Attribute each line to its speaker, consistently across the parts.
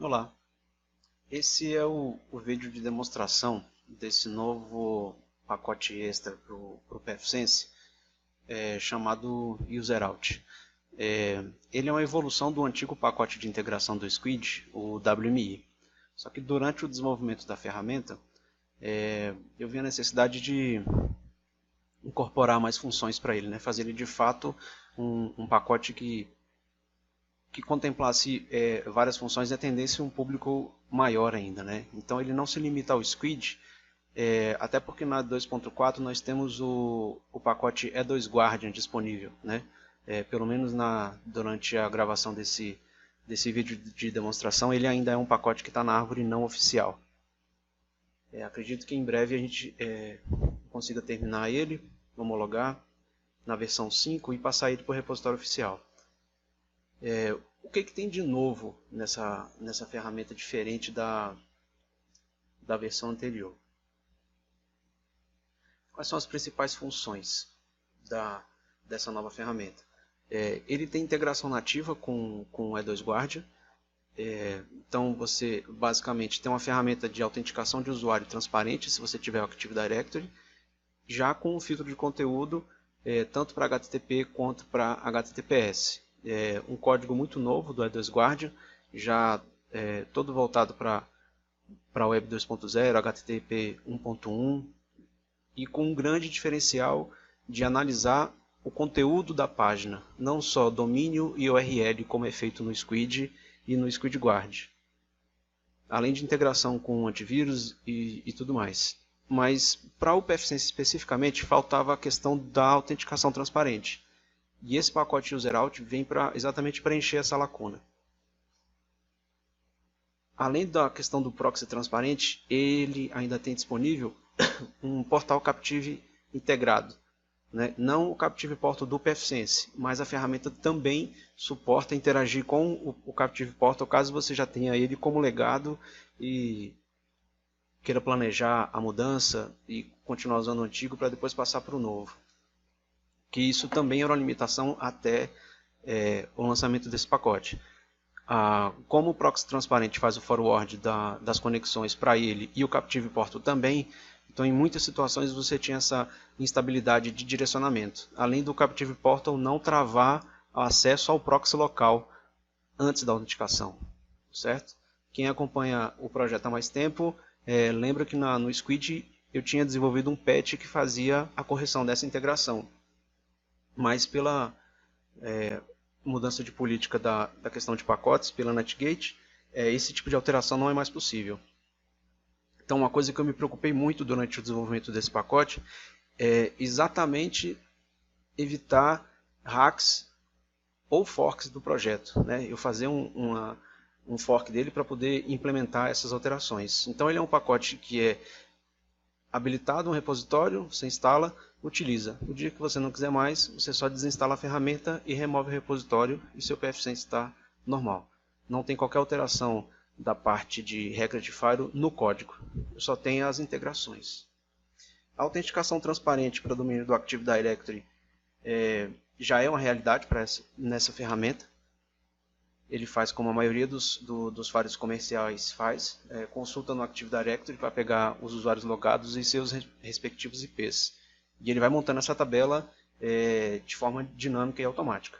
Speaker 1: Olá, esse é o vídeo de demonstração desse novo pacote extra para o pfSense, chamado UserOut. Ele é uma evolução do antigo pacote de integração do Squid, o WMI. Só que durante o desenvolvimento da ferramenta, eu vi a necessidade de incorporar mais funções para ele, né? Fazer ele de fato um pacote que contemplasse várias funções e atendesse um público maior ainda, né? Então ele não se limita ao Squid, até porque na 2.4 nós temos o pacote E2 Guardian disponível, né? Pelo menos durante a gravação desse vídeo de demonstração, ele ainda é um pacote que está na árvore não oficial. Acredito que em breve a gente consiga terminar ele, homologar na versão 5 e passar ele para o repositório oficial. O que tem de novo nessa ferramenta diferente da versão anterior? Quais são as principais funções dessa nova ferramenta? Ele tem integração nativa com o E2 Guardian. Então você basicamente tem uma ferramenta de autenticação de usuário transparente se você tiver o Active Directory, já com um filtro de conteúdo tanto para HTTP quanto para HTTPS. Um código muito novo do E2 Guardian, já todo voltado para a Web 2.0, HTTP 1.1, e com um grande diferencial de analisar o conteúdo da página, não só domínio e URL, como é feito no Squid e no SquidGuard. Além de integração com antivírus e tudo mais. Mas para o pfSense especificamente, faltava a questão da autenticação transparente. E esse pacote UserOut vem exatamente preencher essa lacuna. Além da questão do proxy transparente, ele ainda tem disponível um portal Captive integrado. Né? Não o Captive Portal do pfSense, mas a ferramenta também suporta interagir com o Captive Portal, caso você já tenha ele como legado e queira planejar a mudança e continuar usando o antigo para depois passar para o novo. Que isso também era uma limitação até o lançamento desse pacote. Como o proxy transparente faz o forward das conexões para ele e o Captive Portal também, então em muitas situações você tinha essa instabilidade de direcionamento, além do Captive Portal não travar o acesso ao proxy local antes da autenticação, certo? Quem acompanha o projeto há mais tempo, lembra que no Squid eu tinha desenvolvido um patch que fazia a correção dessa integração, mas pela mudança de política da questão de pacotes pela Netgate, esse tipo de alteração não é mais possível. Então, uma coisa que eu me preocupei muito durante o desenvolvimento desse pacote é exatamente evitar hacks ou forks do projeto. Né? Eu fazer um fork dele para poder implementar essas alterações. Então, ele é um pacote que é habilitado um repositório, você instala, utiliza. No dia que você não quiser mais, você só desinstala a ferramenta e remove o repositório e seu pfSense está normal. Não tem qualquer alteração da parte de regra de Firewall no código, só tem as integrações. A autenticação transparente para o domínio do Active Directory já é uma realidade nessa ferramenta. Ele faz como a maioria dos firewalls comerciais faz, consulta no Active Directory para pegar os usuários logados e seus respectivos IPs. E ele vai montando essa tabela de forma dinâmica e automática.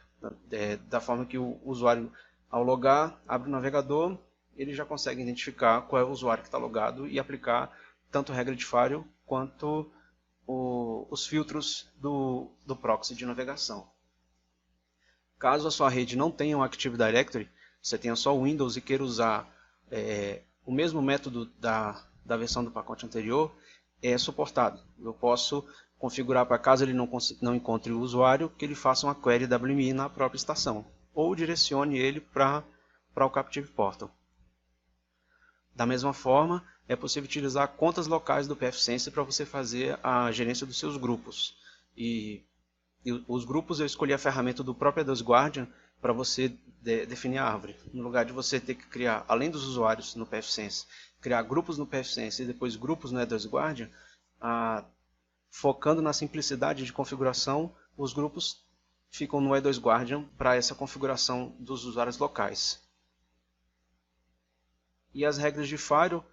Speaker 1: Da forma que o usuário, ao logar, abre o navegador, ele já consegue identificar qual é o usuário que está logado e aplicar tanto a regra de firewall quanto os filtros do proxy de navegação. Caso a sua rede não tenha um Active Directory, você tenha só o Windows e queira usar o mesmo método da versão do pacote anterior, é suportado. Eu posso configurar para caso ele não encontre o usuário, que ele faça uma query WMI na própria estação, ou direcione ele para o Captive Portal. Da mesma forma, é possível utilizar contas locais do pfSense para você fazer a gerência dos seus grupos. E os grupos eu escolhi a ferramenta do próprio E2 Guardian para você definir a árvore. No lugar de você ter que criar, além dos usuários no pfSense, criar grupos no pfSense e depois grupos no E2 Guardian, focando na simplicidade de configuração, os grupos ficam no E2 Guardian para essa configuração dos usuários locais. e as regras de Firewall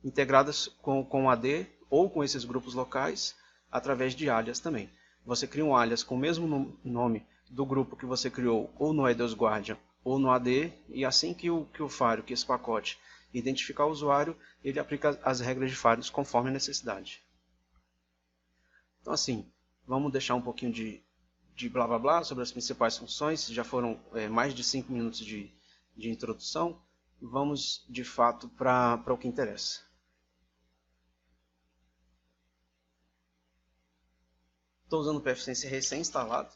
Speaker 1: integradas com o AD ou com esses grupos locais através de alias também. Você cria um alias com o mesmo nome do grupo que você criou ou no EDOS Guardian ou no AD, e assim que o Firewall, que esse pacote, identificar o usuário, ele aplica as regras de Firewall conforme a necessidade. Então assim, vamos deixar um pouquinho de blá blá blá sobre as principais funções. Já foram mais de 5 minutos de introdução. Vamos de fato para o que interessa. Estou usando o PFSense recém-instalado,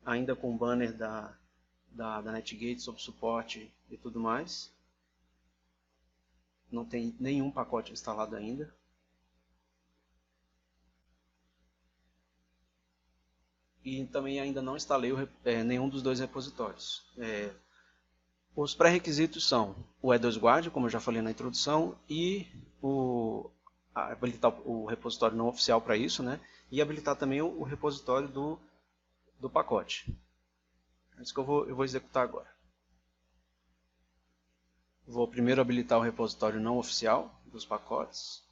Speaker 1: ainda com o banner da NetGate sobre suporte e tudo mais. Não tem nenhum pacote instalado ainda. E também ainda não instalei nenhum dos dois repositórios. Os pré-requisitos são o EDOS Guardian, como eu já falei na introdução, e habilitar o repositório não oficial para isso, né? E habilitar também o repositório do pacote. É isso que eu vou executar agora. Vou primeiro habilitar o repositório não oficial dos pacotes.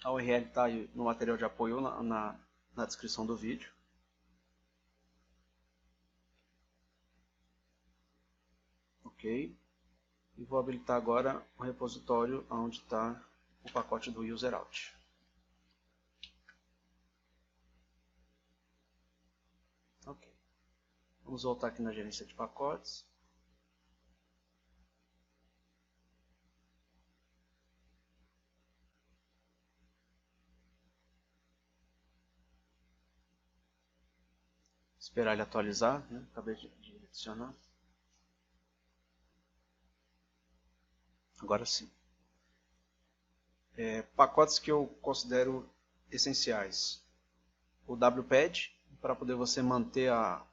Speaker 1: A URL está aí no material de apoio na descrição do vídeo. Ok. E vou habilitar agora o repositório onde está o pacote do userout. Ok. Vamos voltar aqui na gerência de pacotes. Esperar ele atualizar, né? Acabei de adicionar. Agora sim. Pacotes que eu considero essenciais. O WPAD, para poder você manter a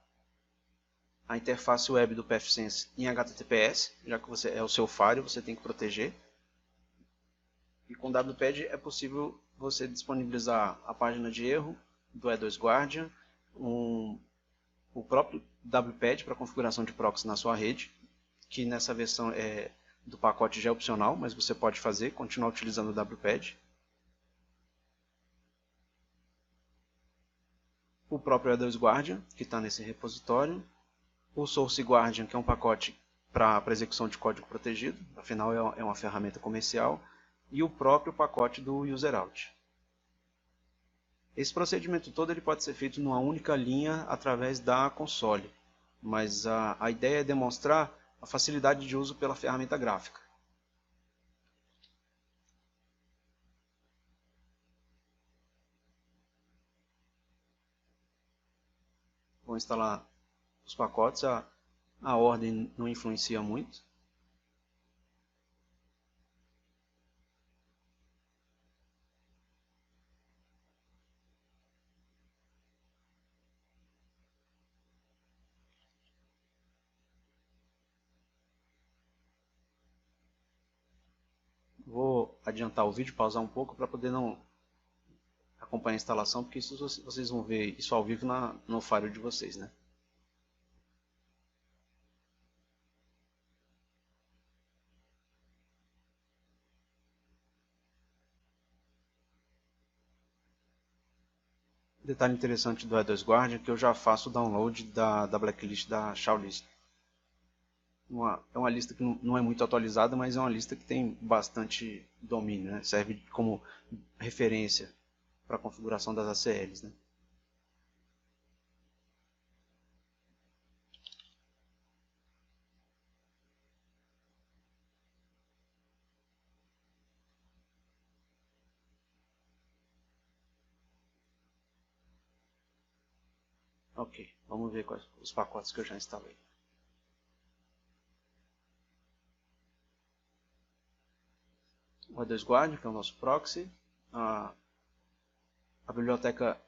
Speaker 1: interface web do PFSense em HTTPS, já que é o seu firewall, você tem que proteger. E com o WPAD é possível você disponibilizar a página de erro do EDOS Guardian, o próprio WPAD para configuração de proxy na sua rede, que nessa versão do pacote já é opcional, mas você pode fazer, continuar utilizando o WPAD. O próprio EDOS Guardian, que está nesse repositório. O Source Guardian, que é um pacote para execução de código protegido, afinal é uma ferramenta comercial. E o próprio pacote do userout. Esse procedimento todo ele pode ser feito numa única linha através da console, mas a ideia é demonstrar a facilidade de uso pela ferramenta gráfica. Vou instalar os pacotes, a ordem não influencia muito. Vou adiantar o vídeo, pausar um pouco para poder não acompanhar a instalação, porque isso vocês vão ver isso ao vivo no Firewall de vocês, né? Detalhe interessante do EDOS Guardian é que eu já faço o download da blacklist da Shawlist. É uma lista que não é muito atualizada, mas é uma lista que tem bastante domínio, né? Serve como referência para a configuração das ACLs, né? Ok, vamos ver quais os pacotes que eu já instalei. O EDOS Guardian, que é o nosso proxy, a biblioteca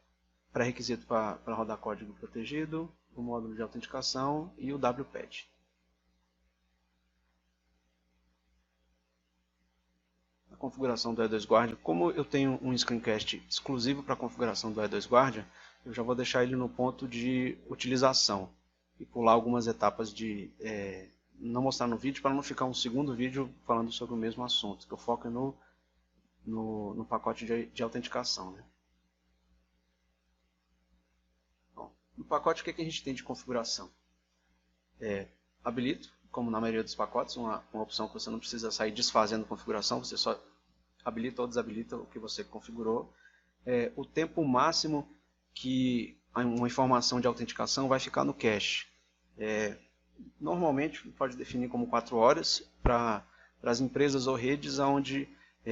Speaker 1: pré-requisito para rodar código protegido, o módulo de autenticação e o WPAD. A configuração do EDOS Guardian, como eu tenho um screencast exclusivo para a configuração do EDOS Guardian, eu já vou deixar ele no ponto de utilização e pular algumas etapas de não mostrar no vídeo para não ficar um segundo vídeo falando sobre o mesmo assunto, que eu foco no pacote de autenticação, né? Bom, no pacote, o que a gente tem de configuração? Habilito, como na maioria dos pacotes, uma opção que você não precisa sair desfazendo configuração, você só habilita ou desabilita o que você configurou. O tempo máximo que uma informação de autenticação vai ficar no cache. Normalmente pode definir como 4 horas para as empresas ou redes onde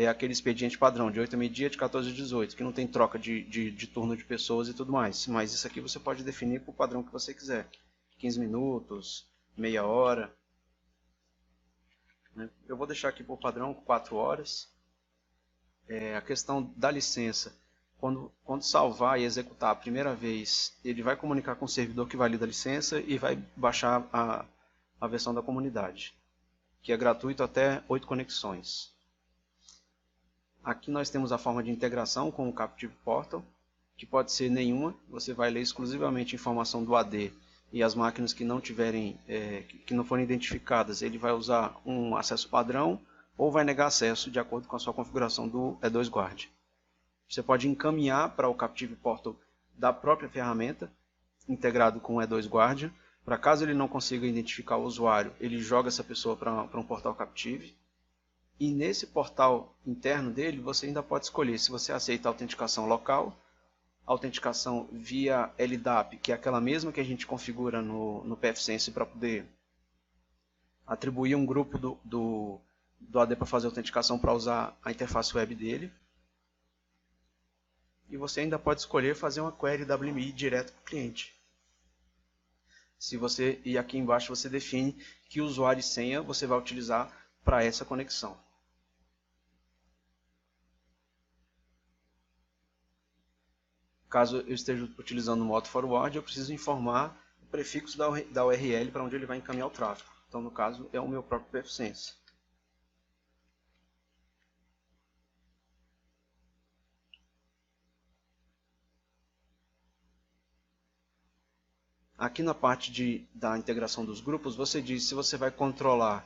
Speaker 1: aquele expediente padrão de 8 a meio-dia, de 14 a 18, que não tem troca de turno de pessoas e tudo mais. Mas isso aqui você pode definir para o padrão que você quiser. 15 minutos, meia hora. Eu vou deixar aqui por padrão 4 horas. A questão da licença, quando salvar e executar a primeira vez, ele vai comunicar com o servidor que valida a licença e vai baixar a versão da comunidade, que é gratuito até 8 conexões. Aqui nós temos a forma de integração com o Captive Portal, que pode ser nenhuma, você vai ler exclusivamente informação do AD e as máquinas que não tiverem, que não forem identificadas, ele vai usar um acesso padrão ou vai negar acesso de acordo com a sua configuração do E2Guard. Você pode encaminhar para o Captive Portal da própria ferramenta, integrado com o E2Guard, para caso ele não consiga identificar o usuário, ele joga essa pessoa para um portal Captive. E nesse portal interno dele, você ainda pode escolher se você aceita a autenticação local, autenticação via LDAP, que é aquela mesma que a gente configura no pfSense para poder atribuir um grupo do AD para fazer a autenticação para usar a interface web dele. E você ainda pode escolher fazer uma query WMI direto para o cliente. E aqui embaixo você define que usuário e senha você vai utilizar para essa conexão. Caso eu esteja utilizando o modo forward, eu preciso informar o prefixo da URL para onde ele vai encaminhar o tráfego. Então, no caso, é o meu próprio pfSense. Aqui na parte da integração dos grupos, você diz se você vai controlar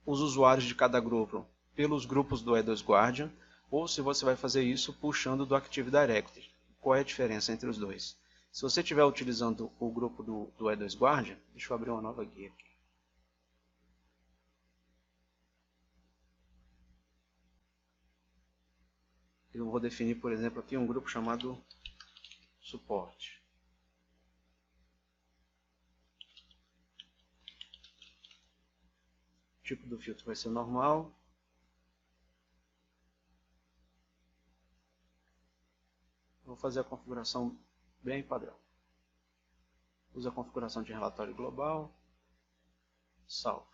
Speaker 1: os usuários de cada grupo pelos grupos do E2Guardian, ou se você vai fazer isso puxando do Active Directory. Qual é a diferença entre os dois? Se você estiver utilizando o grupo do E2Guardian, deixa eu abrir uma nova guia aqui. Eu vou definir, por exemplo, aqui um grupo chamado suporte. O tipo do filtro vai ser normal. Vou fazer a configuração bem padrão. Usa a configuração de relatório global. Salvo.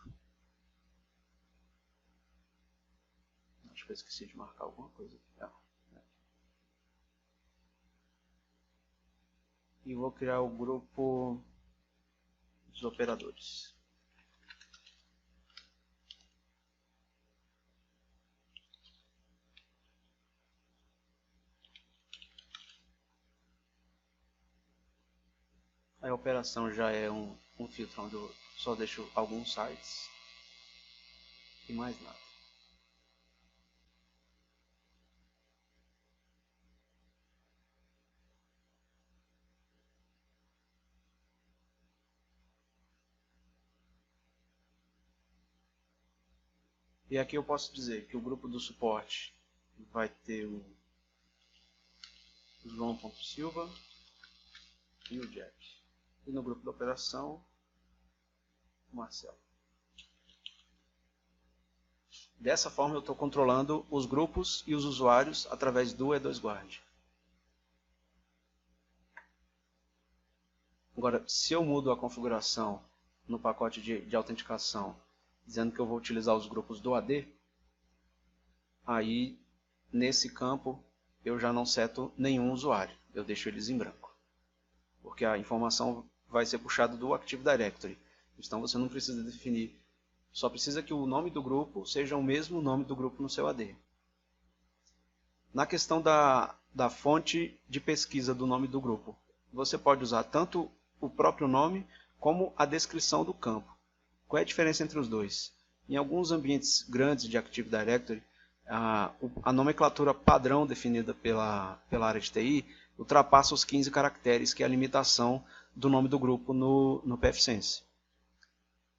Speaker 1: Acho que eu esqueci de marcar alguma coisa aqui. E vou criar o grupo dos operadores. A operação já é um filtro onde eu só deixo alguns sites e mais nada. E aqui eu posso dizer que o grupo do suporte vai ter o João.Silva e o Jack. E no grupo da operação, o Marcelo. Dessa forma eu estou controlando os grupos e os usuários através do E2Guard. Agora, se eu mudo a configuração no pacote de autenticação, dizendo que eu vou utilizar os grupos do AD, aí nesse campo eu já não seto nenhum usuário, eu deixo eles em branco. Porque a informação vai ser puxada do Active Directory. Então você não precisa definir, só precisa que o nome do grupo seja o mesmo nome do grupo no seu AD. Na questão da da fonte de pesquisa do nome do grupo. Você pode usar tanto o próprio nome como a descrição do campo. Qual é a diferença entre os dois? Em alguns ambientes grandes de Active Directory, a nomenclatura padrão definida pela área de TI ultrapassa os 15 caracteres, que é a limitação do nome do grupo no pfSense.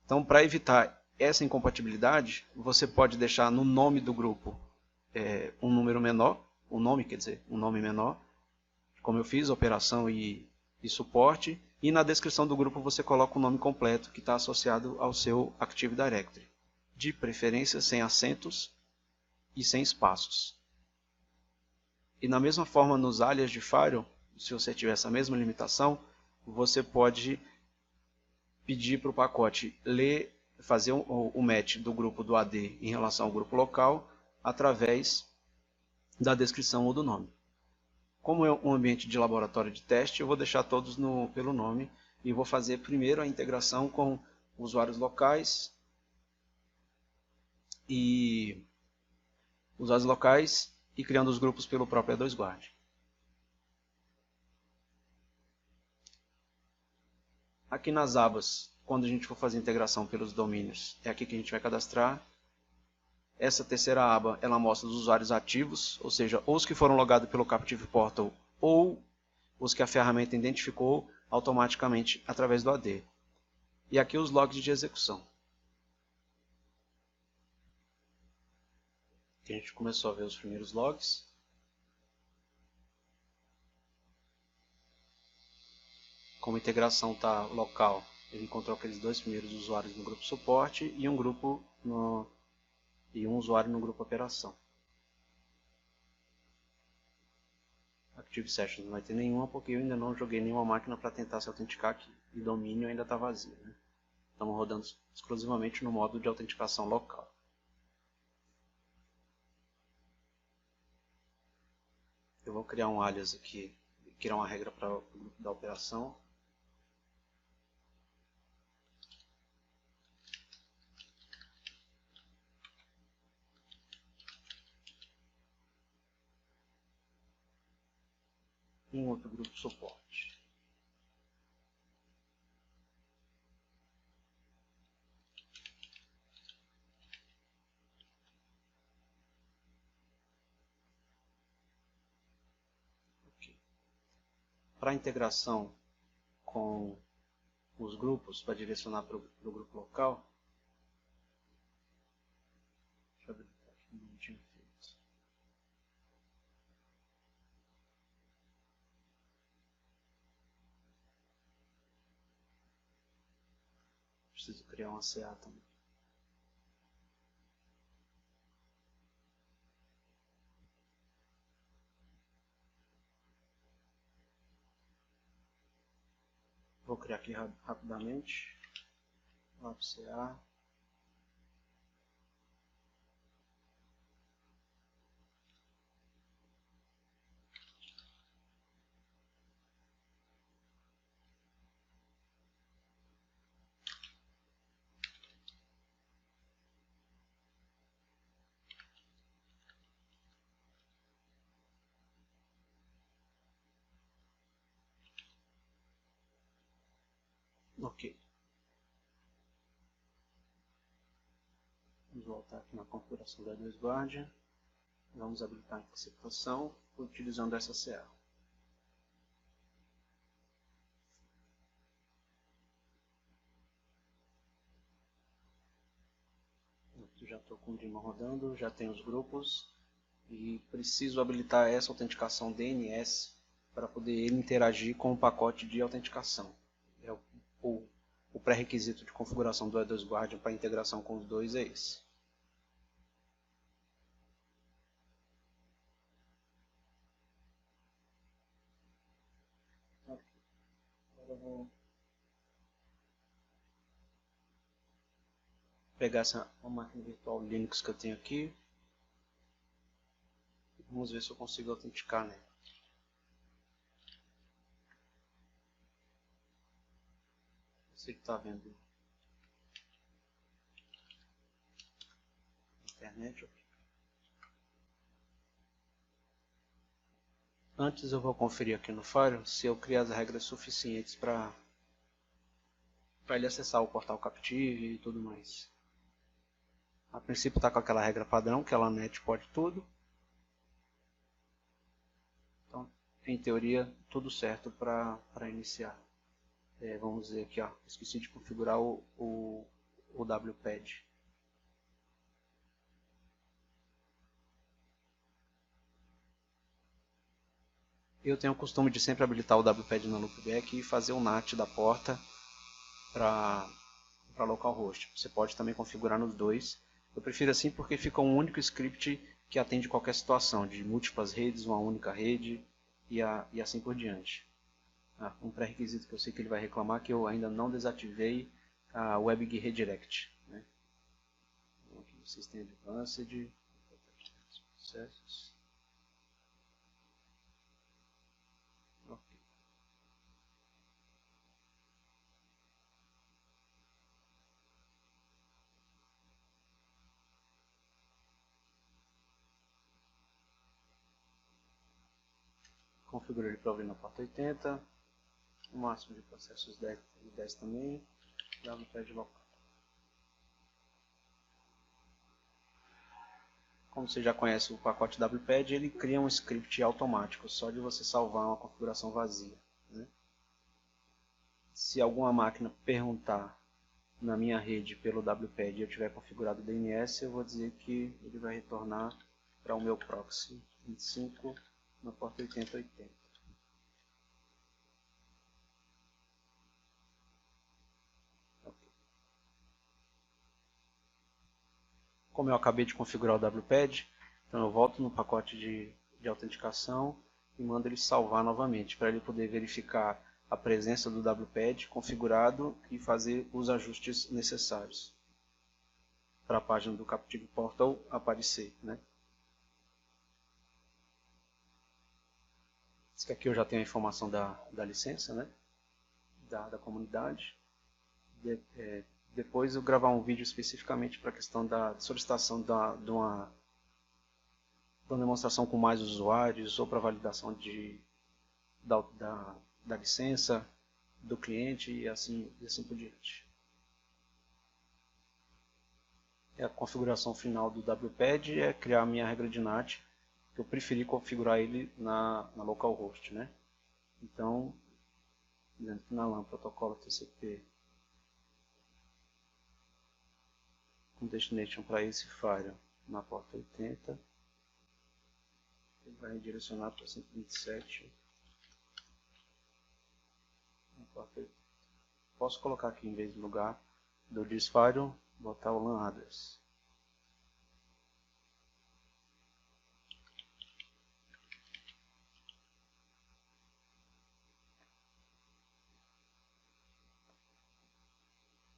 Speaker 1: Então, para evitar essa incompatibilidade, você pode deixar no nome do grupo um número menor, um nome menor, como eu fiz, operação e suporte, e na descrição do grupo você coloca o nome completo que está associado ao seu Active Directory, de preferência sem acentos e sem espaços. E da mesma forma nos alias de Firewall, se você tiver essa mesma limitação, você pode pedir para o pacote fazer o match do grupo do AD em relação ao grupo local através da descrição ou do nome. Como é um ambiente de laboratório de teste, eu vou deixar todos pelo nome e vou fazer primeiro a integração com usuários locais e criando os grupos pelo próprio E2Guard. Aqui nas abas, quando a gente for fazer a integração pelos domínios, é aqui que a gente vai cadastrar. Essa terceira aba, ela mostra os usuários ativos, ou seja, os que foram logados pelo Captive Portal ou os que a ferramenta identificou automaticamente através do AD. E aqui os logs de execução. Aqui a gente começou a ver os primeiros logs. Como a integração está local, ele encontrou aqueles dois primeiros usuários no grupo suporte e um usuário no grupo operação. Active Sessions não vai ter nenhuma porque eu ainda não joguei nenhuma máquina para tentar se autenticar aqui. E domínio ainda está vazio, né? Estamos rodando exclusivamente no modo de autenticação local. Eu vou criar um alias aqui, criar uma regra para o grupo da operação. E um outro grupo suporte. Para a integração com os grupos, para direcionar para o grupo local, deixa eu habilitar aqui, não tinha feito. Preciso criar uma CA também. Vou criar aqui rapidamente. CA. Ok. Vamos voltar aqui na configuração da E2Guard. Vamos habilitar a interceptação utilizando essa CA. Já estou com o Daemon rodando, já tenho os grupos e preciso habilitar essa autenticação DNS para poder ele interagir com o pacote de autenticação. É o pré-requisito de configuração do E2Guard para integração com os dois é esse. Agora eu vou pegar uma máquina virtual Linux que eu tenho aqui. Vamos ver se eu consigo autenticar nela. Você que está vendo na internet. Antes eu vou conferir aqui no Fire se eu criei as regras suficientes para ele acessar o portal Captive e tudo mais. A princípio está com aquela regra padrão, que ela net pode tudo. Então, em teoria, tudo certo para iniciar. Vamos dizer aqui, ó, esqueci de configurar o WPAD. Eu tenho o costume de sempre habilitar o WPAD na loopback e fazer o NAT da porta para localhost. Você pode também configurar nos dois. Eu prefiro assim porque fica um único script que atende qualquer situação, de múltiplas redes, uma única rede e assim por diante. Um pré-requisito que eu sei que ele vai reclamar que eu ainda não desativei a WebGI Redirect. Né? Então, aqui no System Advanced, processos. Okay. Configuro ele para ouvir na porta 80. O máximo de processos 10 também. WPAD local. Como você já conhece o pacote WPAD, ele cria um script automático, só de você salvar uma configuração vazia. Né? Se alguma máquina perguntar na minha rede pelo WPAD e eu tiver configurado o DNS, eu vou dizer que ele vai retornar para o meu proxy 25 na porta 8080. Como eu acabei de configurar o WPAD, então eu volto no pacote de autenticação e mando ele salvar novamente, para ele poder verificar a presença do WPAD configurado e fazer os ajustes necessários para a página do Captive Portal aparecer. Né? Aqui eu já tenho a informação da licença, né? da comunidade. Depois eu gravar um vídeo especificamente para a questão da solicitação de uma demonstração com mais usuários ou para validação da licença do cliente e assim por diante. A configuração final do WPAD é criar a minha regra de NAT, que eu preferi configurar ele na localhost. Né? Então, dentro na LAN protocolo TCP com destination para esse firewall na porta 80, ele vai redirecionar para 127 na porta 80. Posso colocar aqui em vez do lugar do this firewall, botar o LAN address.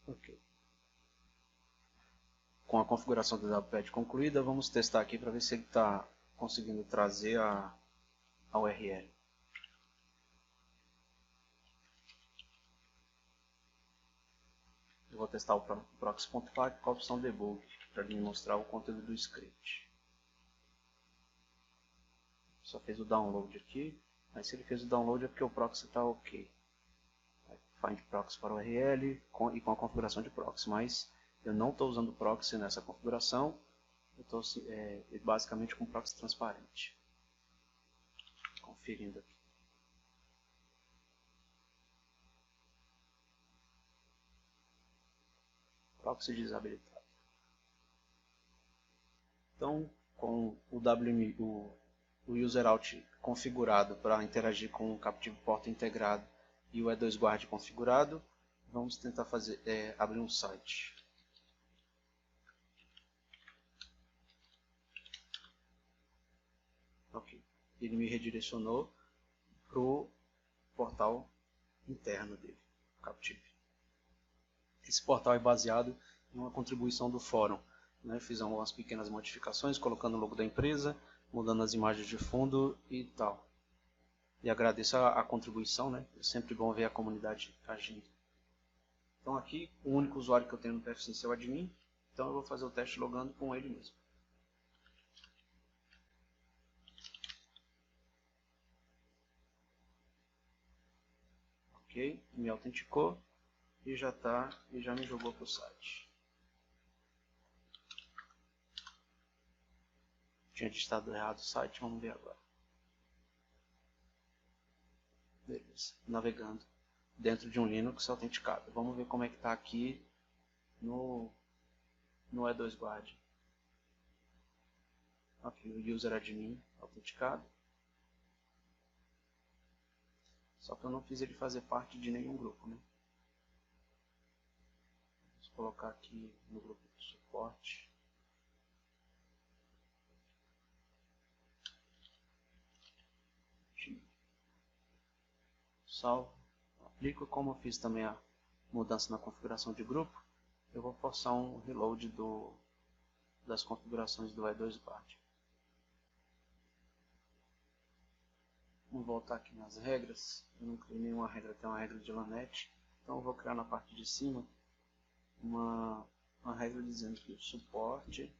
Speaker 1: Ok. Com a configuração do WPAD concluída, vamos testar aqui para ver se ele está conseguindo trazer a URL. Eu vou testar o proxy.pack com a opção debug, para ele me mostrar o conteúdo do script. Só fez o download aqui, mas se ele fez o download é porque o proxy está ok. Find proxy para URL e com a configuração de proxy, mas eu não estou usando proxy nessa configuração, eu estou basicamente com proxy transparente. Conferindo aqui. Proxy desabilitado. Então, com o WMI, o userout configurado para interagir com o Captive Portal integrado e o E2Guard configurado, vamos tentar abrir um site. Ok, ele me redirecionou para o portal interno dele, Captive. Esse portal é baseado em uma contribuição do fórum. Né? Fiz algumas pequenas modificações, colocando o logo da empresa, mudando as imagens de fundo e tal. E agradeço a contribuição, né? É sempre bom ver a comunidade agindo. Então aqui, o único usuário que eu tenho no PFSense é o admin, então eu vou fazer o teste logando com ele mesmo. Ok, me autenticou e já me jogou para o site. Tinha digitado errado o site, vamos ver agora. Beleza, navegando dentro de um Linux autenticado. Vamos ver como é que está aqui no E2Guard. Aqui o user admin autenticado. Só que eu não fiz ele fazer parte de nenhum grupo, né? Vou colocar aqui no grupo de suporte. Salvo. Aplico. Como eu fiz também a mudança na configuração de grupo, eu vou forçar um reload das configurações do E2Guard. Vamos voltar aqui nas regras. Eu não criei nenhuma regra, tem uma regra de LANet. Então eu vou criar na parte de cima uma regra dizendo que o suporte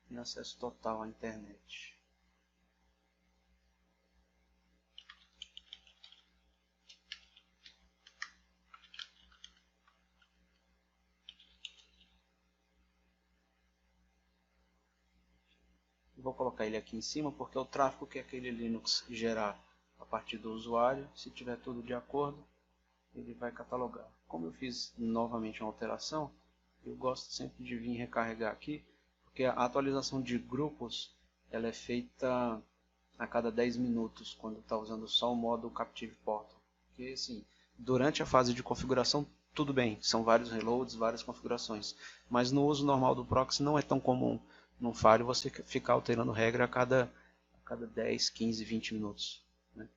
Speaker 1: tem acesso total à internet. Vou colocar ele aqui em cima porque é o tráfego que aquele Linux gerar a partir do usuário. Se tiver tudo de acordo, ele vai catalogar. Como eu fiz novamente uma alteração, eu gosto sempre de vir recarregar aqui, porque a atualização de grupos ela é feita a cada 10 minutos, quando está usando só o modo Captive Portal. Porque assim, durante a fase de configuração, tudo bem, são vários reloads, várias configurações, mas no uso normal do proxy não é tão comum no Firewall você ficar alterando regra a cada 10, 15, 20 minutos. Né?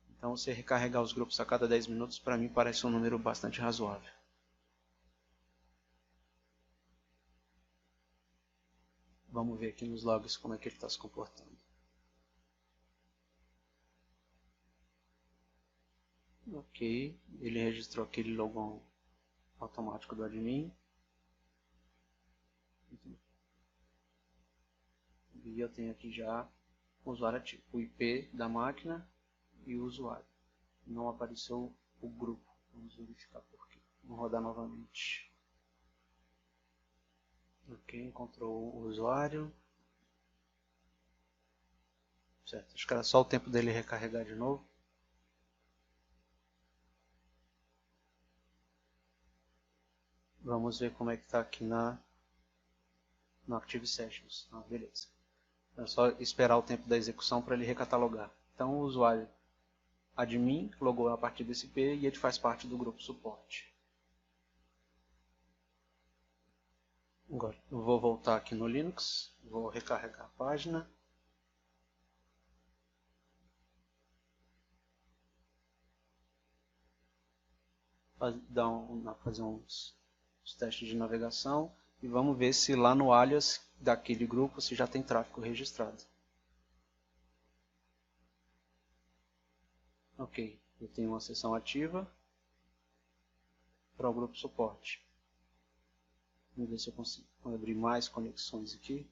Speaker 1: Então você recarregar os grupos a cada 10 minutos, para mim parece um número bastante razoável. Vamos ver aqui nos logs como é que ele está se comportando. Ok, ele registrou aquele logon automático do admin. E eu tenho aqui já o usuário ativo, o IP da máquina e o usuário. Não apareceu o grupo. Vamos verificar por quê. Vamos rodar novamente. Ok, encontrou o usuário. Certo, acho que era só o tempo dele recarregar de novo. Vamos ver como é que está aqui no Active Sessions. Ah, beleza. É só esperar o tempo da execução para ele recatalogar. Então o usuário admin logou a partir desse IP e ele faz parte do grupo suporte. Agora eu vou voltar aqui no Linux, vou recarregar a página. Fazer uns testes de navegação e vamos ver se lá no alias daquele grupo se já tem tráfego registrado. Ok, eu tenho uma sessão ativa para o grupo suporte. Vamos ver se eu consigo abrir mais conexões aqui.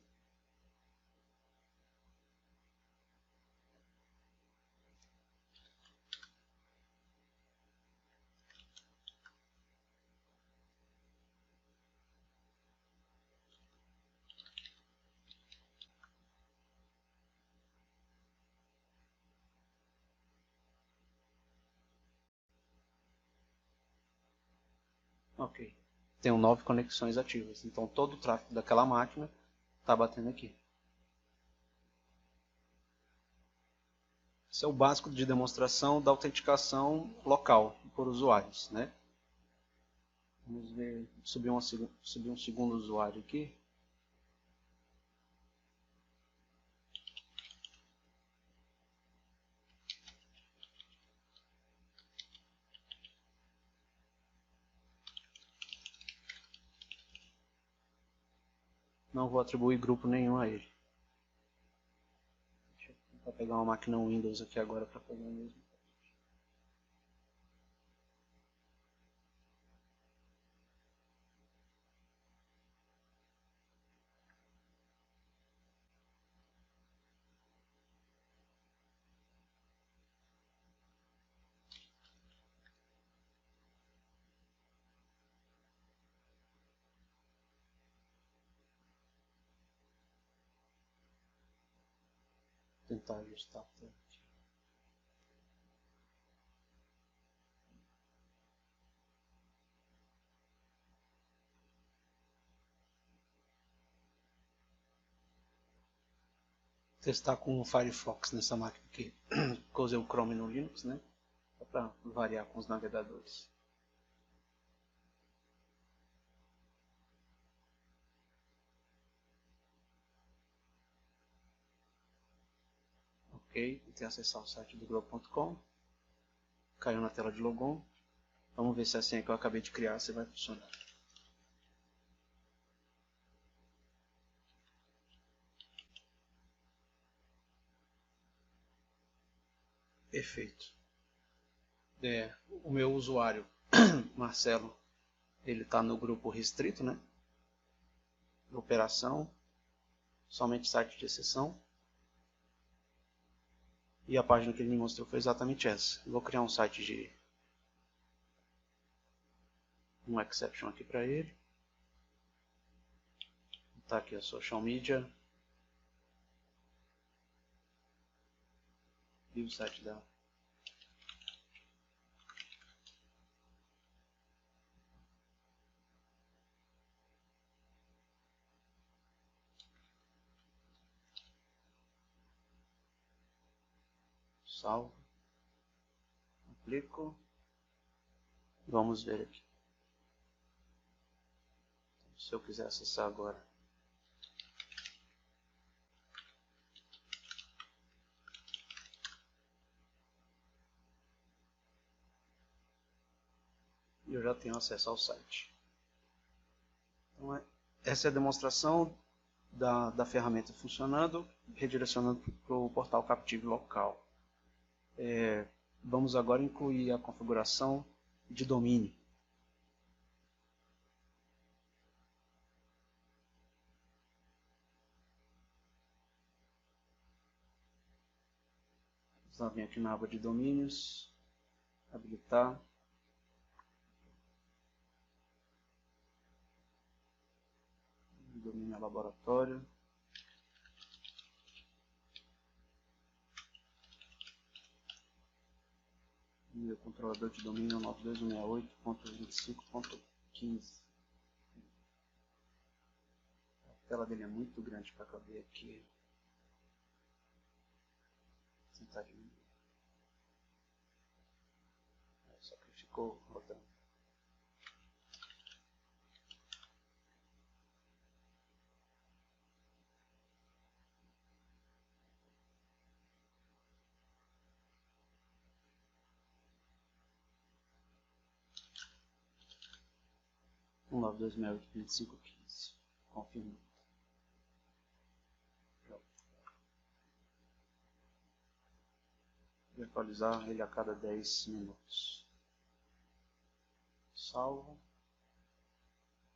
Speaker 1: Ok, tenho 9 conexões ativas, então todo o tráfego daquela máquina está batendo aqui. Esse é o básico de demonstração da autenticação local por usuários, né? Vamos ver, subir um segundo usuário aqui. Não vou atribuir grupo nenhum a ele. Deixa eu tentar pegar uma máquina Windows aqui agora para fazer o mesmo. tentar ajustar até aqui. Testar com o Firefox nessa máquina aqui, porque eu usei o Chrome no Linux, né? Só para variar com os navegadores. Ok, tentei acessar o site do Globo.com. Caiu na tela de logon. Vamos ver se a senha que eu acabei de criar se vai funcionar. Perfeito. O meu usuário, Marcelo, ele está no grupo restrito, né? Operação, somente site de exceção. E a página que ele me mostrou foi exatamente essa. Eu vou criar um site de um exception aqui para ele. Tá aqui a social media. E o site dela. Salvo. Aplico. Vamos ver aqui. Se eu quiser acessar agora. Eu já tenho acesso ao site. Então, essa é a demonstração da ferramenta funcionando, redirecionando para o portal Captive local. Vamos agora incluir a configuração de domínio. Vamos vir aqui na aba de domínios, habilitar. Domínio laboratório. Meu controlador de domínio 92.168.25.15. A tela dele é muito grande para caber aqui. Vou tentar diminuir. Só que ficou rodando. Um 92.168.25.15. Confirmando. Vou atualizar ele a cada 10 minutos. Salvo.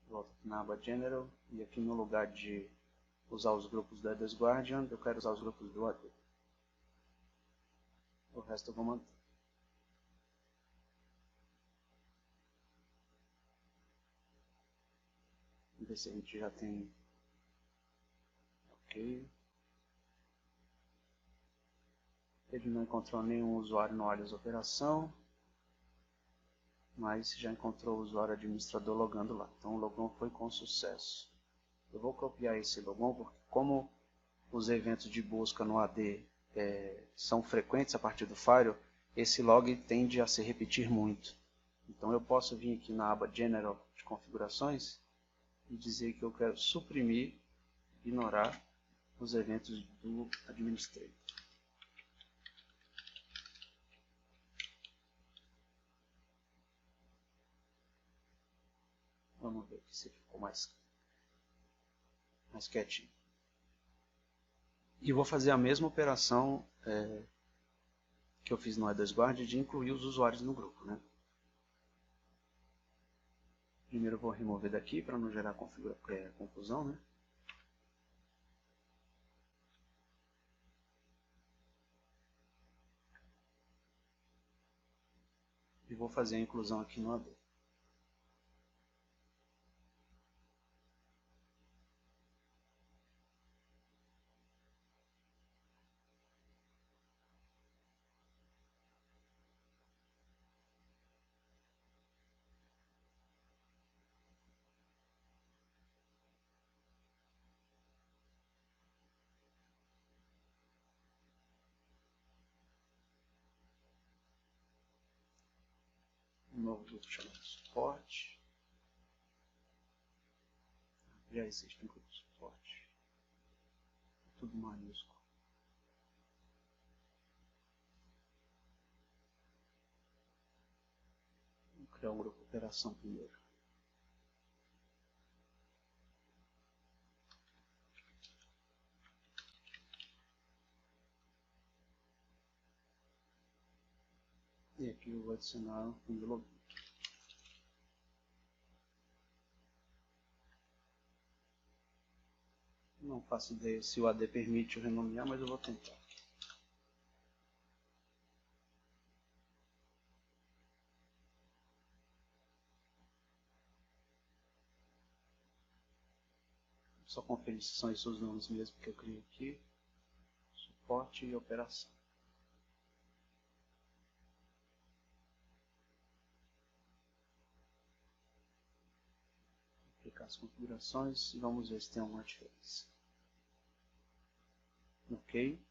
Speaker 1: Volto aqui na aba General. E aqui no lugar de usar os grupos do Address Guardian, eu quero usar os grupos do AD. O resto eu vou manter. Vamos ver se a gente já tem. Ok. Ele não encontrou nenhum usuário no alias operação, mas já encontrou o usuário administrador logando lá. Então o logon foi com sucesso. Eu vou copiar esse logon porque como os eventos de busca no AD são frequentes a partir do Fire, esse log tende a se repetir muito. Então eu posso vir aqui na aba General de configurações e dizer que eu quero suprimir, ignorar os eventos do administrator. Vamos ver aqui se ficou mais quietinho. E vou fazer a mesma operação que eu fiz no Address Guard de incluir os usuários no grupo, né? Primeiro eu vou remover daqui para não gerar confusão, né? E vou fazer a inclusão aqui no AD. novo grupo chamado suporte. Já existe um grupo suporte. Tudo maiúsculo. Vou criar um grupo de operação primeiro. E aqui eu vou adicionar um login. Não faço ideia se o AD permite eu renomear, mas eu vou tentar. Só conferir se são esses os nomes mesmo que eu criei aqui. Suporte e operação. Vou aplicar as configurações e vamos ver se tem alguma diferença. Ok.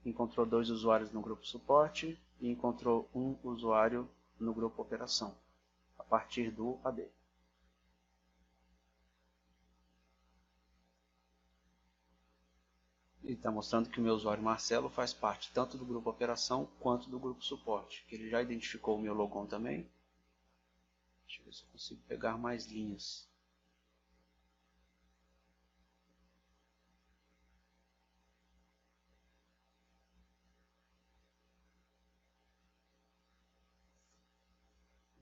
Speaker 1: Encontrou 2 usuários no grupo suporte e encontrou um usuário no grupo operação, a partir do AD. Ele está mostrando que o meu usuário Marcelo faz parte tanto do grupo operação quanto do grupo suporte, que ele já identificou o meu logon também. Deixa eu ver se eu consigo pegar mais linhas.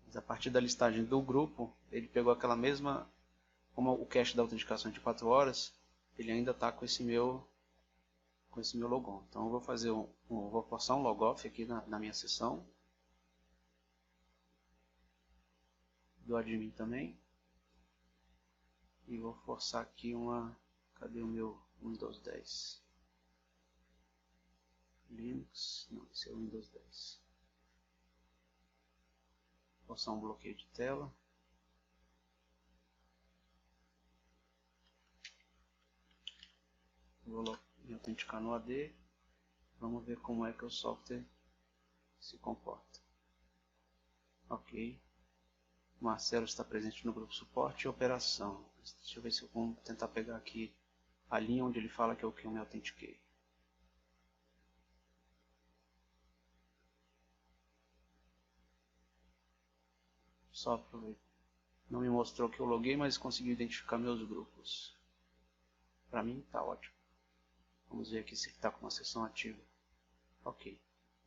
Speaker 1: Mas a partir da listagem do grupo, ele pegou aquela mesma, como o cache da autenticação de 4 horas, ele ainda está com esse meu logon. Então eu vou fazer vou forçar um logoff aqui na minha sessão. Do admin também. E vou forçar aqui cadê o meu Windows 10? Linux, não, esse é o Windows 10. Forçar um bloqueio de tela. Vou me autenticar no AD. Vamos ver como é que o software se comporta. Ok. Marcelo está presente no grupo suporte e operação. Deixa eu ver se eu vou tentar pegar aqui a linha onde ele fala que eu me autentiquei. Só aproveitar. Não me mostrou que eu loguei, mas conseguiu identificar meus grupos. Para mim está ótimo. Vamos ver aqui se ele está com uma sessão ativa. Ok.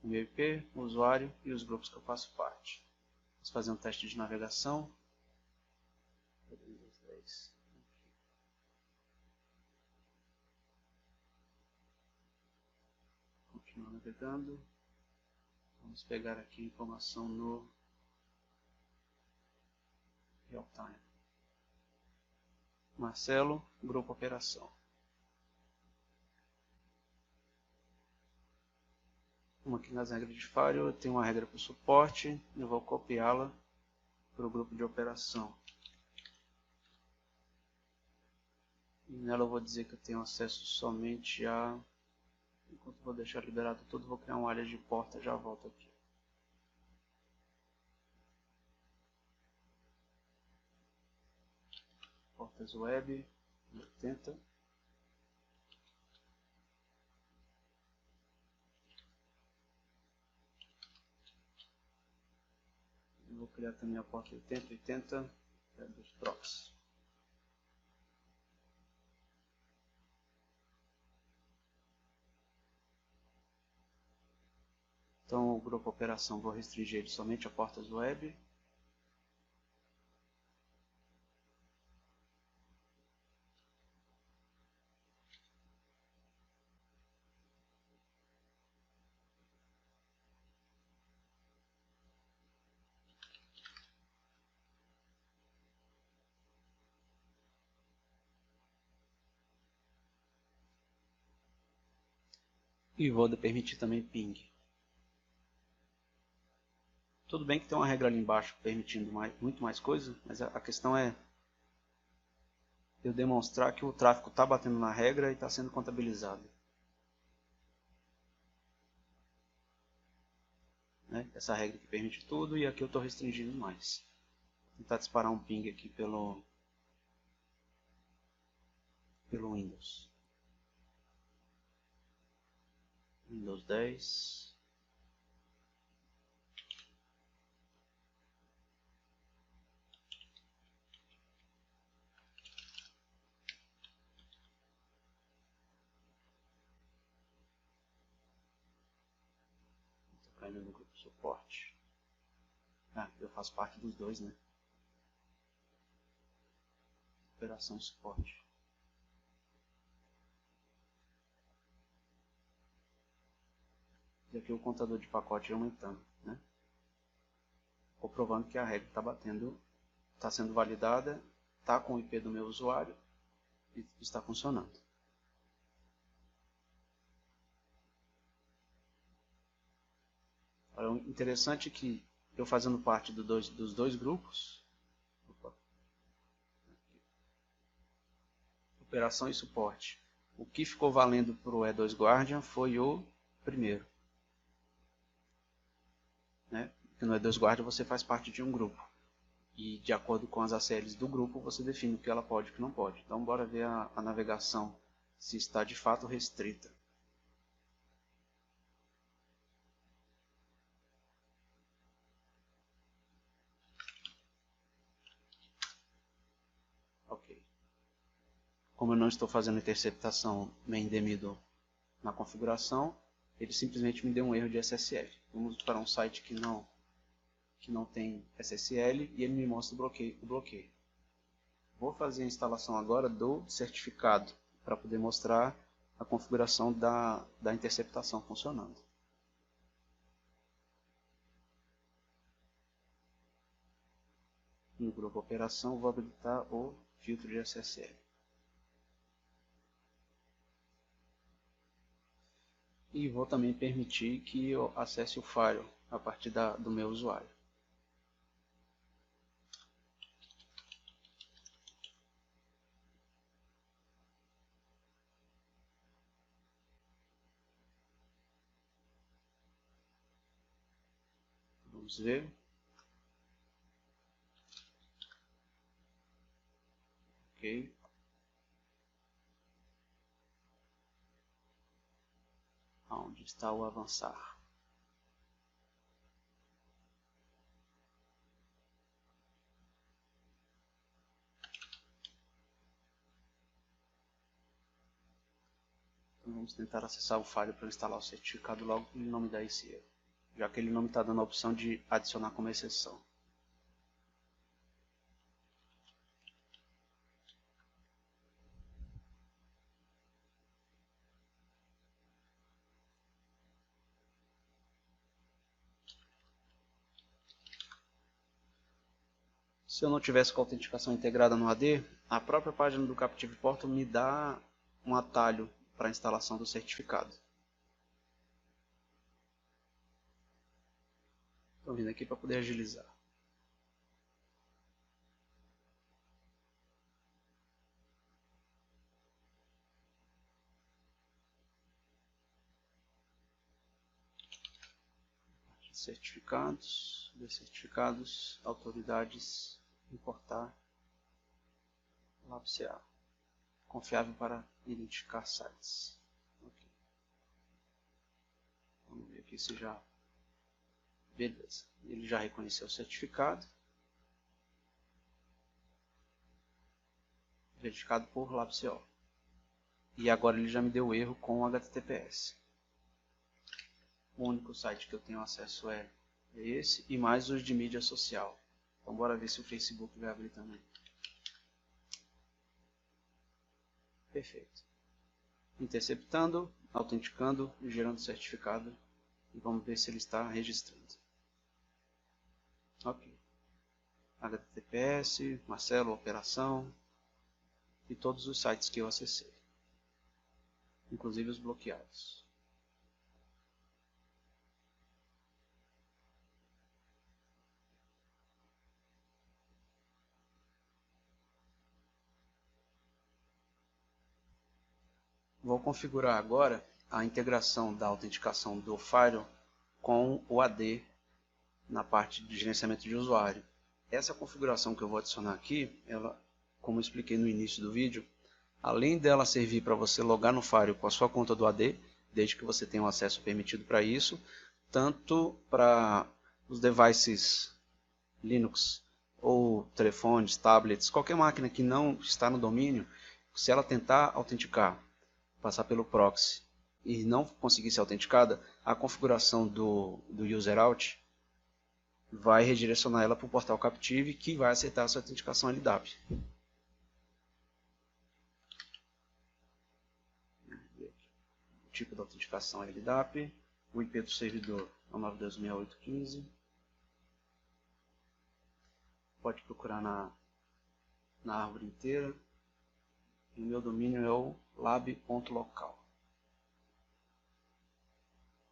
Speaker 1: O meu IP, o usuário e os grupos que eu faço parte. Vamos fazer um teste de navegação. Continuar navegando. Vamos pegar aqui a informação no real time. Marcelo, grupo operação. Aqui nas regras de firewall eu tenho uma regra para o suporte, eu vou copiá-la para o grupo de operação. E nela eu vou dizer que eu tenho acesso somente a... Enquanto eu vou deixar liberado tudo, vou criar um área de porta, já volto aqui. Portas web, 80. Vou criar também a porta 8080, que é dos proxies. Então o grupo operação vou restringir ele somente a portas web. E vou permitir também ping. Tudo bem que tem uma regra ali embaixo permitindo muito mais coisa, mas a questão é eu demonstrar que o tráfego está batendo na regra e está sendo contabilizado. né? Essa regra que permite tudo, e aqui eu estou restringindo mais. Vou tentar disparar um ping aqui pelo Windows. Windows 10. Estou caindo no grupo suporte. Ah, eu faço parte dos dois, né? Operação e suporte. E aqui o contador de pacote aumentando, né? Comprovando que a regra está batendo, está sendo validada, está com o IP do meu usuário e está funcionando. É interessante que eu fazendo parte dos dois grupos, operação e suporte, o que ficou valendo para o E2 Guardian foi o primeiro. Né? Porque no E2 Guardian você faz parte de um grupo. E de acordo com as ACLs do grupo, você define o que ela pode e o que não pode. Então, bora ver a navegação, se está de fato restrita. Ok. Como eu não estou fazendo interceptação main demido na configuração, ele simplesmente me deu um erro de SSL. Vamos para um site que não tem SSL e ele me mostra o bloqueio. Vou fazer a instalação agora do certificado para poder mostrar a configuração da interceptação funcionando. No grupo operação vou habilitar o filtro de SSL. E vou também permitir que eu acesse o Firewall a partir do meu usuário. Vamos ver. Ok. Onde está o avançar? Então vamos tentar acessar o Firewall para instalar o certificado logo que ele não me dá esse erro, já que ele não me está dando a opção de adicionar como exceção. Se eu não tivesse com a autenticação integrada no AD, a própria página do Captive Portal me dá um atalho para a instalação do certificado. Estou vindo aqui para poder agilizar. Certificados, certificados, autoridades, importar, LabCA. Confiável para identificar sites. Okay. Vamos ver aqui se já... Beleza. Ele já reconheceu o certificado. Verificado por LabCO. E agora ele já me deu erro com o HTTPS. O único site que eu tenho acesso é esse e mais os de mídia social. Então bora ver se o Facebook vai abrir também. Perfeito. Interceptando, autenticando e gerando certificado. E vamos ver se ele está registrando. Ok. HTTPS, Marcelo, operação e todos os sites que eu acessei. Inclusive os bloqueados. Vou configurar agora a integração da autenticação do Firewall com o AD na parte de gerenciamento de usuário. Essa configuração que eu vou adicionar aqui, ela, como eu expliquei no início do vídeo, além dela servir para você logar no Fire com a sua conta do AD, desde que você tenha um acesso permitido para isso, tanto para os devices Linux ou telefones, tablets, qualquer máquina que não está no domínio, se ela tentar autenticar, passar pelo proxy e não conseguir ser autenticada, a configuração do userout vai redirecionar ela para o portal Captive, que vai aceitar a sua autenticação LDAP. O tipo da autenticação é LDAP, o IP do servidor é 926815. Pode procurar na árvore inteira. E o meu domínio é o lab.local.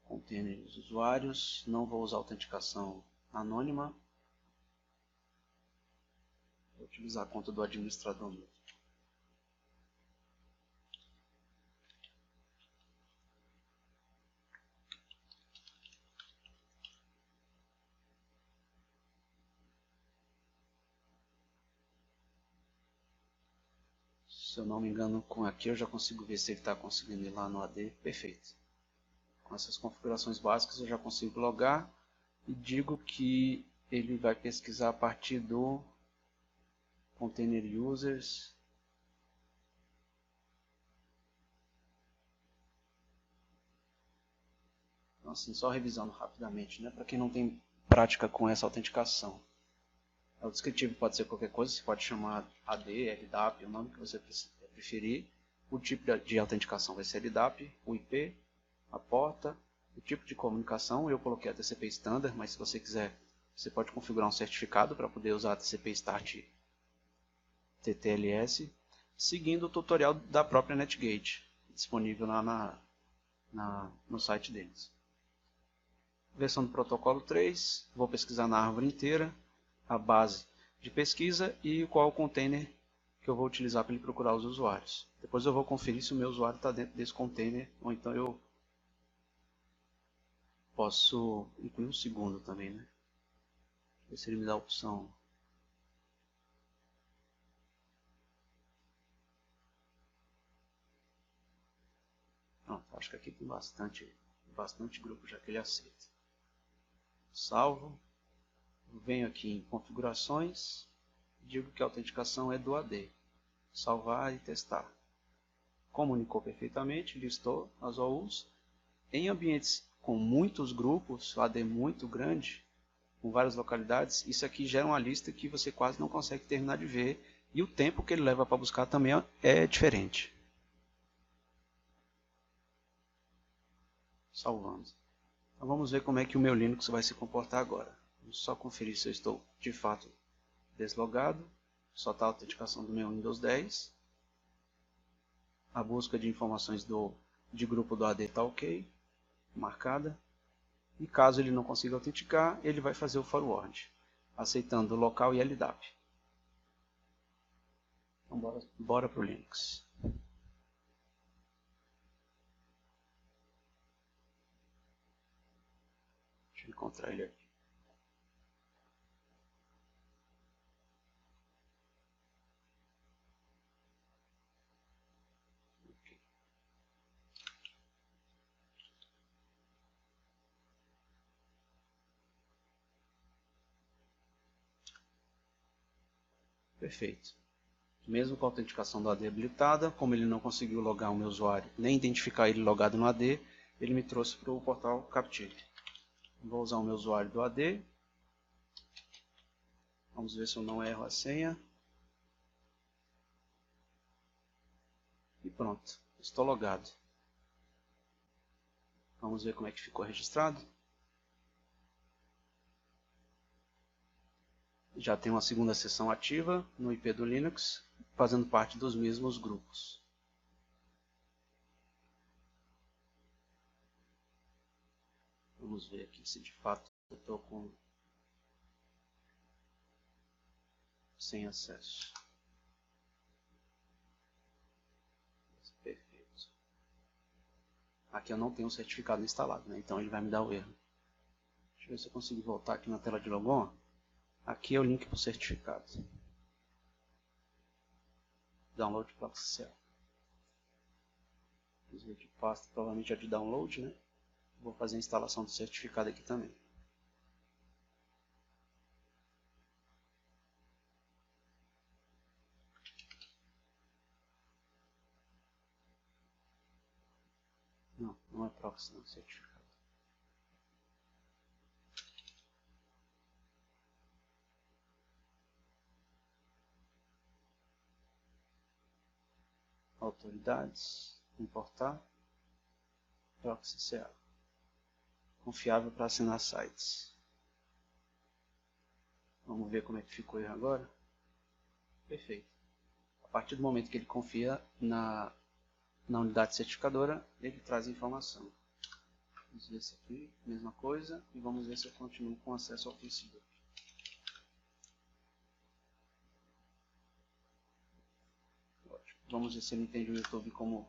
Speaker 1: Container dos usuários, não vou usar autenticação anônima. Vou utilizar a conta do administrador mesmo. Se eu não me engano, com aqui eu já consigo ver se ele está conseguindo ir lá no AD. Perfeito. Com essas configurações básicas eu já consigo logar e digo que ele vai pesquisar a partir do container users. Então, assim, só revisando rapidamente, né? Para quem não tem prática com essa autenticação. O descritivo pode ser qualquer coisa, você pode chamar AD, LDAP, o nome que você preferir. O tipo de autenticação vai ser LDAP, o IP, a porta, o tipo de comunicação. Eu coloquei a TCP Standard, mas se você quiser, você pode configurar um certificado para poder usar a TCP Start TTLS, seguindo o tutorial da própria NetGate, disponível lá no site deles. Versão do protocolo 3, vou pesquisar na árvore inteira a base de pesquisa e qual é o container que eu vou utilizar para ele procurar os usuários. Depois eu vou conferir se o meu usuário está dentro desse container, ou então eu posso incluir um segundo também, né? Ver se ele me dá a opção. Pronto, acho que aqui tem bastante grupo já que ele aceita. Salvo. Venho aqui em configurações, digo que a autenticação é do AD. Salvar e testar. Comunicou perfeitamente, listou as OUs. Em ambientes com muitos grupos, o AD muito grande, com várias localidades, isso aqui gera uma lista que você quase não consegue terminar de ver, e o tempo que ele leva para buscar também é diferente. Salvando. Então vamos ver como é que o meu Linux vai se comportar agora. Vamos só conferir se eu estou de fato deslogado. Só está a autenticação do meu Windows 10. A busca de informações de grupo do AD está ok, marcada. E caso ele não consiga autenticar, ele vai fazer o forward, aceitando o local e LDAP. Então bora para o Linux. Deixa eu encontrar ele aqui. Perfeito. Mesmo com a autenticação do AD habilitada, como ele não conseguiu logar o meu usuário, nem identificar ele logado no AD, ele me trouxe para o portal Captive. Vou usar o meu usuário do AD. Vamos ver se eu não erro a senha. E pronto, estou logado. Vamos ver como é que ficou registrado. Já tem uma segunda sessão ativa no IP do Linux, fazendo parte dos mesmos grupos. Vamos ver aqui se de fato eu estou sem acesso. Perfeito. Aqui eu não tenho o certificado instalado, né? Então ele vai me dar o erro. eu ver se eu consigo voltar aqui na tela de logon. Aqui é o link para o certificado. Download ProxyCell. Vamos ver que pasta, provavelmente é de download, né? Vou fazer a instalação do certificado aqui também. Não, não é proxy, não é certificado. Autoridades, importar, ProxyCell. Confiável para assinar sites. Vamos ver como é que ficou ele agora. Perfeito. A partir do momento que ele confia na unidade certificadora, ele traz a informação. Vamos ver esse aqui, mesma coisa, e vamos ver se eu continuo com acesso ao Facebook. Ótimo. Vamos ver se ele entende o YouTube como...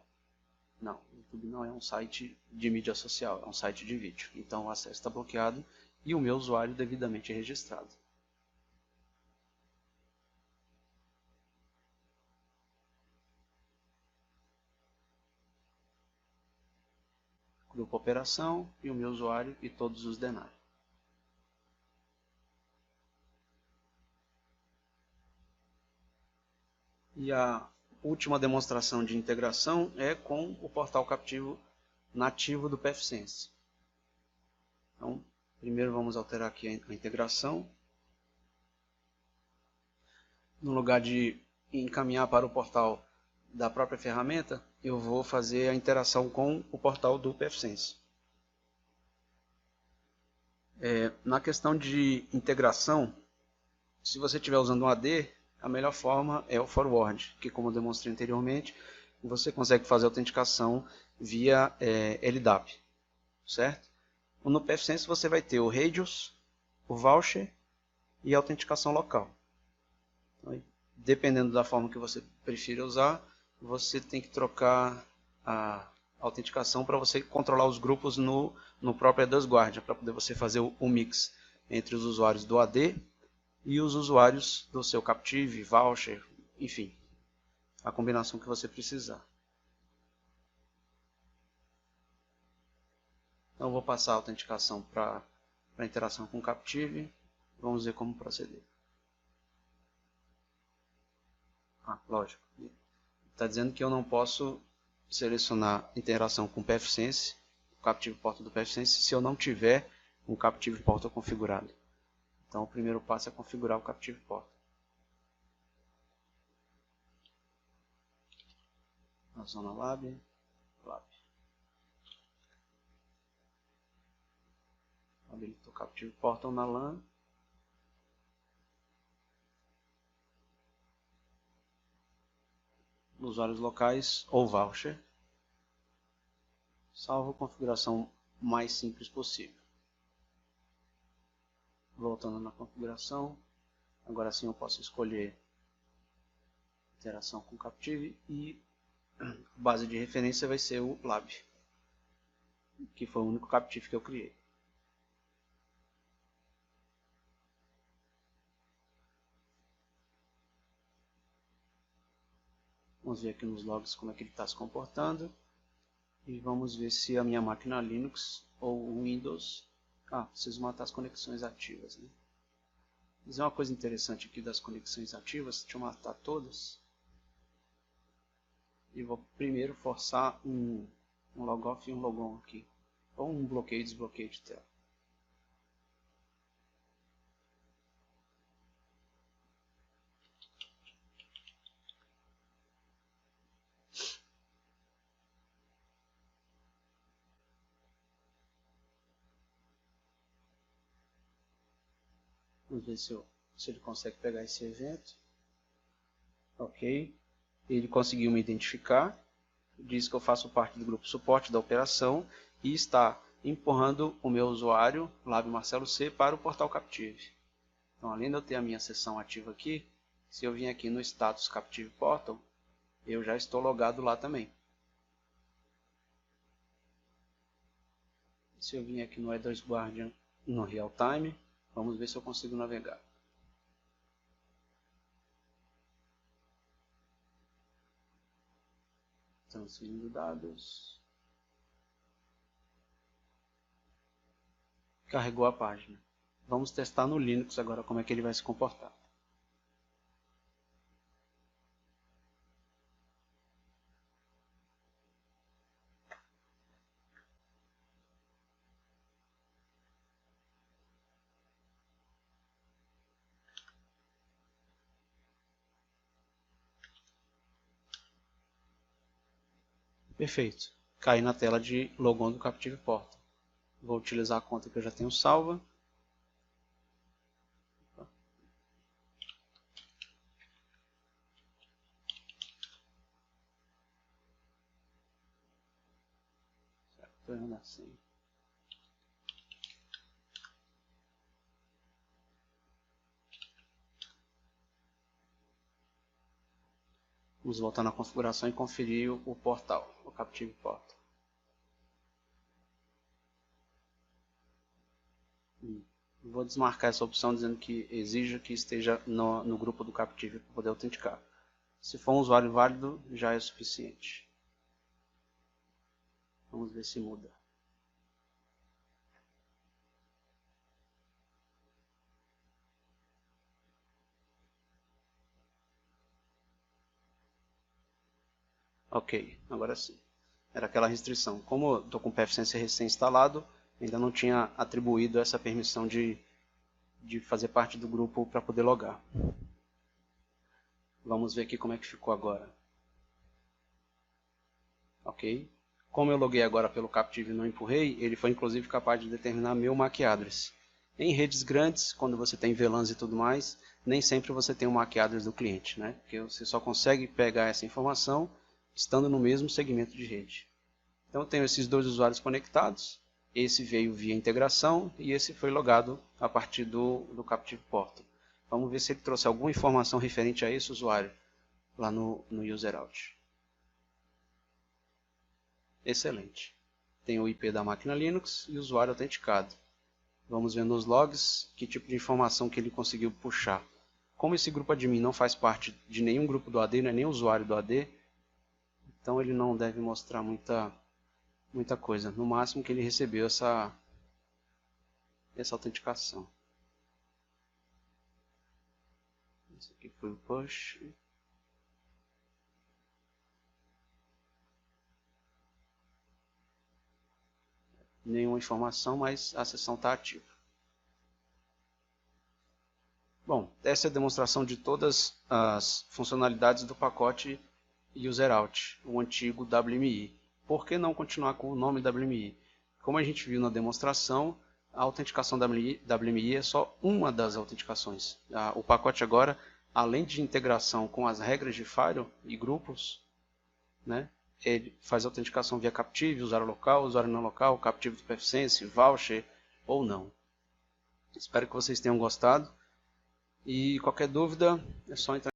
Speaker 1: Não, o YouTube não é um site de mídia social, é um site de vídeo. Então o acesso está bloqueado e o meu usuário devidamente registrado. Grupo operação e o meu usuário e todos os denários. E a última demonstração de integração é com o portal captivo nativo do pfSense. Então, primeiro vamos alterar aqui a integração. No lugar de encaminhar para o portal da própria ferramenta, eu vou fazer a interação com o portal do pfSense. Na questão de integração, se você estiver usando um AD, a melhor forma é o forward, que como eu demonstrei anteriormente, você consegue fazer a autenticação via LDAP, certo? No pfSense você vai ter o radius, o voucher e a autenticação local. Então, dependendo da forma que você prefira usar, você tem que trocar a autenticação para você controlar os grupos no próprio E2 Guardian, para poder você fazer o mix entre os usuários do AD e os usuários do seu Captive, Voucher, enfim, a combinação que você precisar. Então eu vou passar a autenticação para a interação com o Captive. Vamos ver como proceder. Lógico. Está dizendo que eu não posso selecionar interação com o pfSense, o Captive Portal do pfSense, se eu não tiver um Captive Portal configurado. Então o primeiro passo é configurar o Captive Portal. Na zona Lab. Habilito o Captive Portal na LAN. Usuários locais ou voucher. Salvo a configuração mais simples possível. Voltando na configuração, agora sim eu posso escolher interação com Captive e a base de referência vai ser o Lab, que foi o único Captive que eu criei. Vamos ver aqui nos logs como é que ele está se comportando. E vamos ver se a minha máquina Linux ou Windows... preciso matar as conexões ativas, né? Mas é uma coisa interessante aqui das conexões ativas. Deixa eu matar todas. E vou primeiro forçar um logoff e um logon aqui. Ou um bloqueio e desbloqueio de tela. Vamos ver se ele consegue pegar esse evento. Ok. Ele conseguiu me identificar. Diz que eu faço parte do grupo suporte da operação e está empurrando o meu usuário, Lab Marcelo C, para o portal Captive. Então, além de eu ter a minha sessão ativa aqui, se eu vim aqui no status Captive Portal, eu já estou logado lá também. Se eu vim aqui no E2 Guardian no real time. Vamos ver se eu consigo navegar. Transferindo dados. Carregou a página. Vamos testar no Linux agora como é que ele vai se comportar. Perfeito. Caí na tela de logon do Captive Portal. Vou utilizar a conta que eu já tenho salva. Estou errando assim. Vamos voltar na configuração e conferir o portal, o Captive Portal. Vou desmarcar essa opção dizendo que exija que esteja no grupo do Captive para poder autenticar. Se for um usuário válido, já é suficiente. Vamos ver se muda. Ok, agora sim. Era aquela restrição. Como eu estou com o pfSense recém-instalado, ainda não tinha atribuído essa permissão de fazer parte do grupo para poder logar. Vamos ver aqui como é que ficou agora. Ok. Como eu loguei agora pelo Captive e não empurrei, ele foi inclusive capaz de determinar meu MAC address. Em redes grandes, quando você tem VLANs e tudo mais, nem sempre você tem o MAC address do cliente, né? Porque você só consegue pegar essa informação estando no mesmo segmento de rede. Então eu tenho esses dois usuários conectados, esse veio via integração e esse foi logado a partir do Captive Portal. Vamos ver se ele trouxe alguma informação referente a esse usuário lá no UserOut. Excelente. Tem o IP da máquina Linux e o usuário autenticado. Vamos ver nos logs que tipo de informação que ele conseguiu puxar. Como esse grupo admin não faz parte de nenhum grupo do AD, não é nem usuário do AD, então ele não deve mostrar muita coisa. No máximo que ele recebeu essa autenticação. Esse aqui foi o push. Nenhuma informação, mas a sessão está ativa. Bom, essa é a demonstração de todas as funcionalidades do pacote UserOut, o antigo WMI. Por que não continuar com o nome WMI? Como a gente viu na demonstração, a autenticação WMI é só uma das autenticações. O pacote agora, além de integração com as regras de Firewall e grupos, né, ele faz autenticação via Captive, usuário local, usuário não local, Captive do pfSense, voucher ou não. Espero que vocês tenham gostado e qualquer dúvida é só entrar